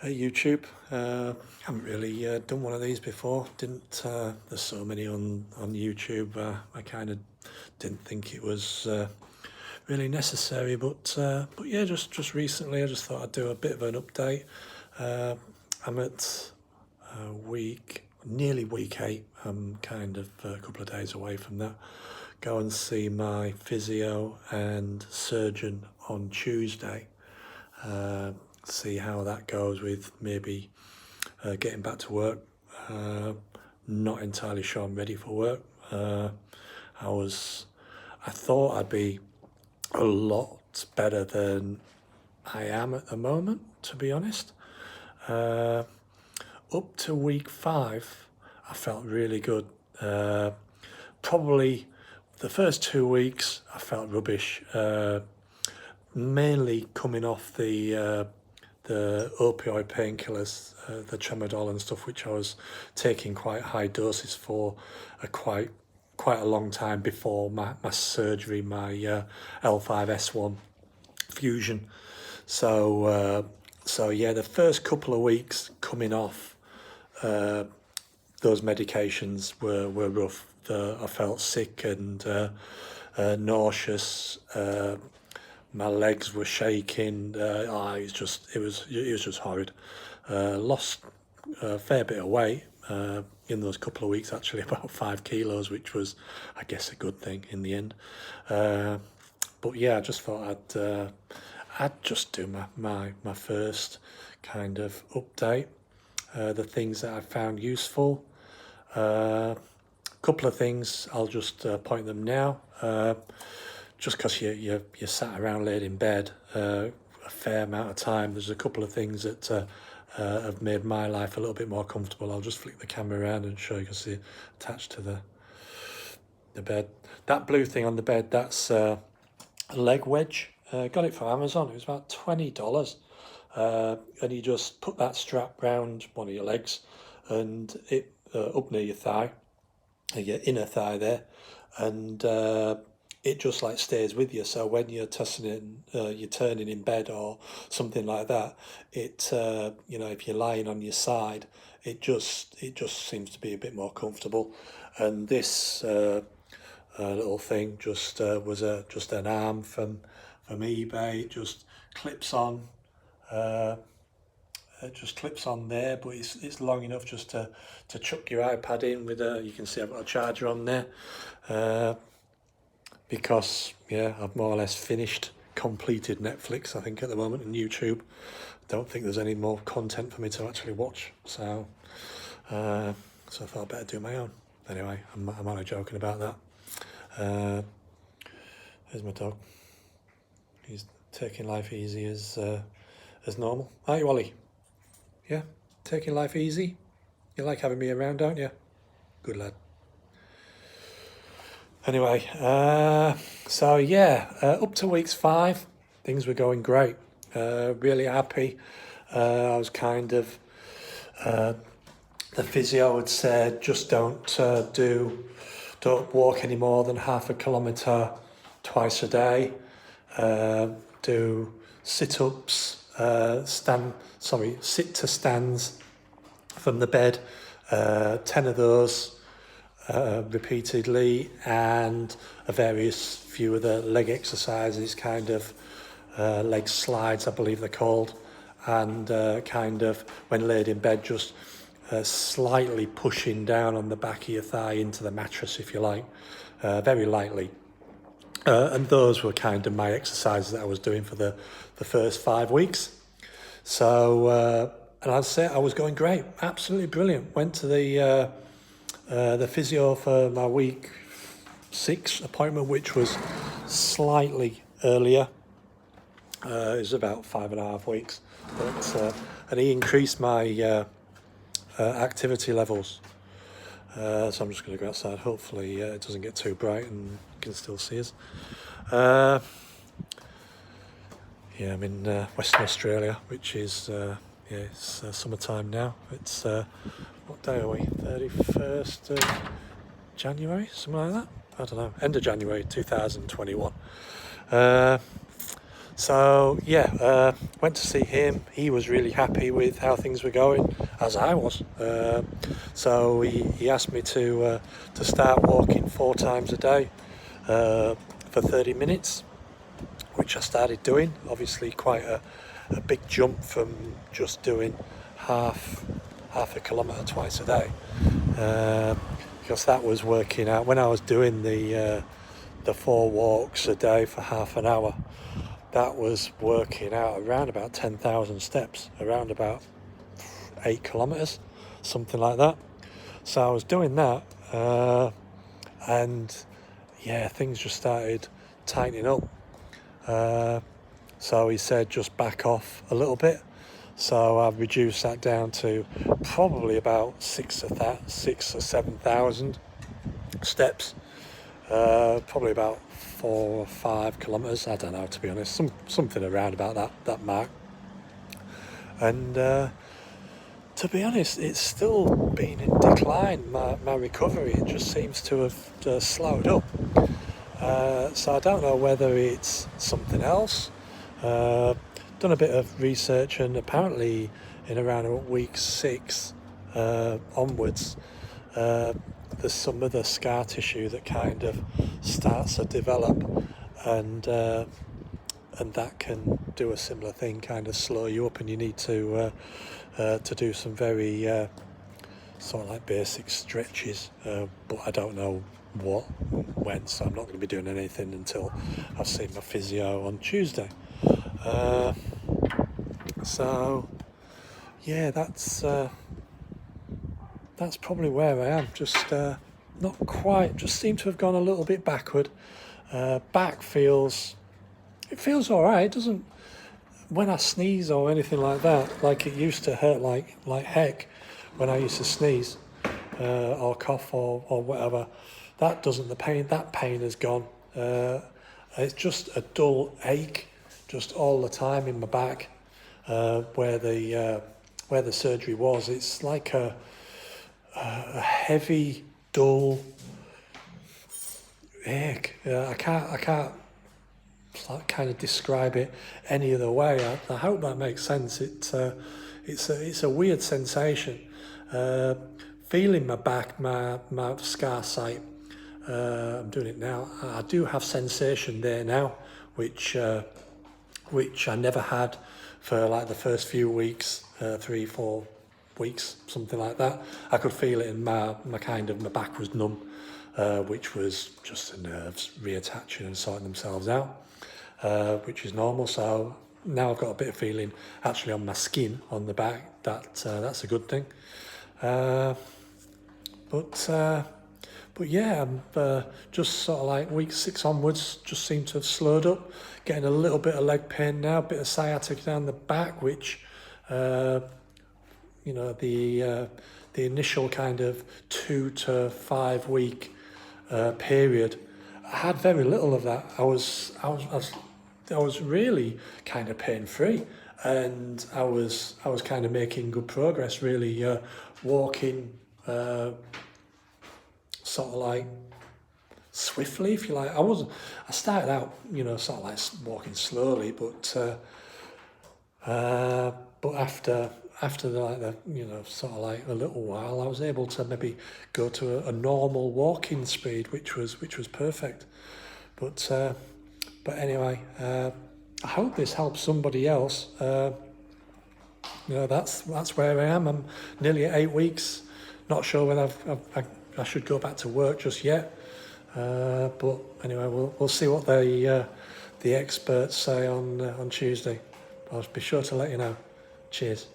YouTube. Haven't really done one of these before. Didn't There's so many on YouTube. I kind of didn't think it was really necessary, but yeah, just recently I just thought I'd do a bit of an update. I'm at nearly week 8. I'm kind of a couple of days away from that. Go and see my physio and surgeon on Tuesday. See how that goes with maybe getting back to work. Not entirely sure I'm ready for work. I thought I'd be a lot better than I am at the moment, to be honest. Up to week 5, I felt really good. Probably the first 2 weeks I felt rubbish, mainly coming off the opioid painkillers, the tramadol and stuff, which I was taking quite high doses for quite a long time before my surgery, my L5S1 fusion. So yeah, the first couple of weeks coming off those medications were rough. I felt sick and nauseous. My legs were shaking. It was just horrid. Lost a fair bit of weight in those couple of weeks, actually, about 5 kilos, which was, I guess, a good thing in the end. But yeah, I just thought I'd just do my first kind of update. The things that I found useful. Couple of things, I'll just point them now. Just because you sat around laid in bed a fair amount of time, there's a couple of things that have made my life a little bit more comfortable. I'll just flick the camera around and show you can see attached to the bed. That blue thing on the bed, that's a leg wedge. Got it from Amazon. It was about $20. And you just put that strap round one of your legs and it up near your thigh, your inner thigh there, and it just like stays with you. So when you're you're turning in bed or something like that, it if you're lying on your side, it just seems to be a bit more comfortable. And this little thing just was just an arm from eBay. It just clips on. It just clips on there, but it's long enough just to chuck your iPad in with you can see I've got a charger on there, because yeah, I've more or less completed Netflix, I think, at the moment, and YouTube. Don't think there's any more content for me to actually watch, so I thought I'd better do my own. Anyway, I'm only joking about that. Here's my dog. He's taking life easy as normal. Are you, Ollie? Yeah, taking life easy. You like having me around, don't you? Good lad. Anyway, so yeah, up to weeks 5, things were going great. Really happy. I was kind of, the physio had said, just don't walk any more than half a kilometre twice a day. Do sit-ups, sit to stands from the bed, 10 of those repeatedly, and a various few of the leg exercises, kind of leg slides, I believe they're called, and kind of when laid in bed, just slightly pushing down on the back of your thigh into the mattress, if you like, very lightly. And those were kind of my exercises that I was doing for the first 5 weeks. So, and I'd say I was going great, absolutely brilliant. Went to the physio for my week 6 appointment, which was slightly earlier. It was about 5.5 weeks, but and he increased my activity levels. So I'm just going to go outside. Hopefully it doesn't get too bright and you can still see us. Yeah, I'm in Western Australia, which is it's summertime now. It's what day are we? 31st of January, something like that. I don't know. End of January 2021. So yeah, went to see him. He was really happy with how things were going, as I was. So he asked me to start walking 4 times a day for 30 minutes, which I started doing. Obviously, quite a big jump from just doing half a kilometre twice a day, because that was working out when I was doing the 4 walks a day for half an hour. That was working out around about 10,000 steps, around about 8 kilometres, something like that. So I was doing that, and yeah, things just started tightening up. So he said just back off a little bit. So I've reduced that down to probably about 6 or 7,000 steps. Probably about 4 or 5 kilometres. I don't know, to be honest. Something around about that mark. And to be honest, it's still been in decline. My recovery, it just seems to have slowed up. So I don't know whether it's something else. Done a bit of research, and apparently in around week 6 onwards, there's some other scar tissue that kind of starts to develop, and that can do a similar thing, kind of slow you up, and you need to do some very sort of like basic stretches, but I don't know when, so I'm not going to be doing anything until I've seen my physio on Tuesday. So yeah, that's probably where I am. Just not quite. Just seem to have gone a little bit backward. Back feels all right. It doesn't, when I sneeze or anything like that, like it used to hurt like heck when I used to sneeze or cough or whatever. That doesn't. That pain has gone. It's just a dull ache, just all the time in my back, where the surgery was. It's like a heavy, dull ache. I can't kind of describe it any other way. I hope that makes sense. It's a weird sensation. Feeling my back, my scar site. I'm doing it now. I do have sensation there now, which I never had for like the first few weeks, 3-4 weeks, something like that. I could feel it in my back was numb, which was just the nerves reattaching and sorting themselves out, which is normal. So now I've got a bit of feeling actually on my skin on the back. That's a good thing. But yeah, I'm just sort of like week 6 onwards, just seem to have slowed up. Getting a little bit of leg pain now, a bit of sciatica down the back, which, the initial kind of 2 to 5 week period, I had very little of that. I was really kind of pain free, and I was kind of making good progress. Really walking. Sort of like swiftly, if you like. I started out, sort of like walking slowly, but after sort of like a little while, I was able to maybe go to a normal walking speed, which was perfect. But anyway, I hope this helps somebody else. That's where I am. I'm nearly at 8 weeks. Not sure whether I should go back to work just yet, but anyway, we'll see what the experts say on Tuesday. I'll be sure to let you know. Cheers.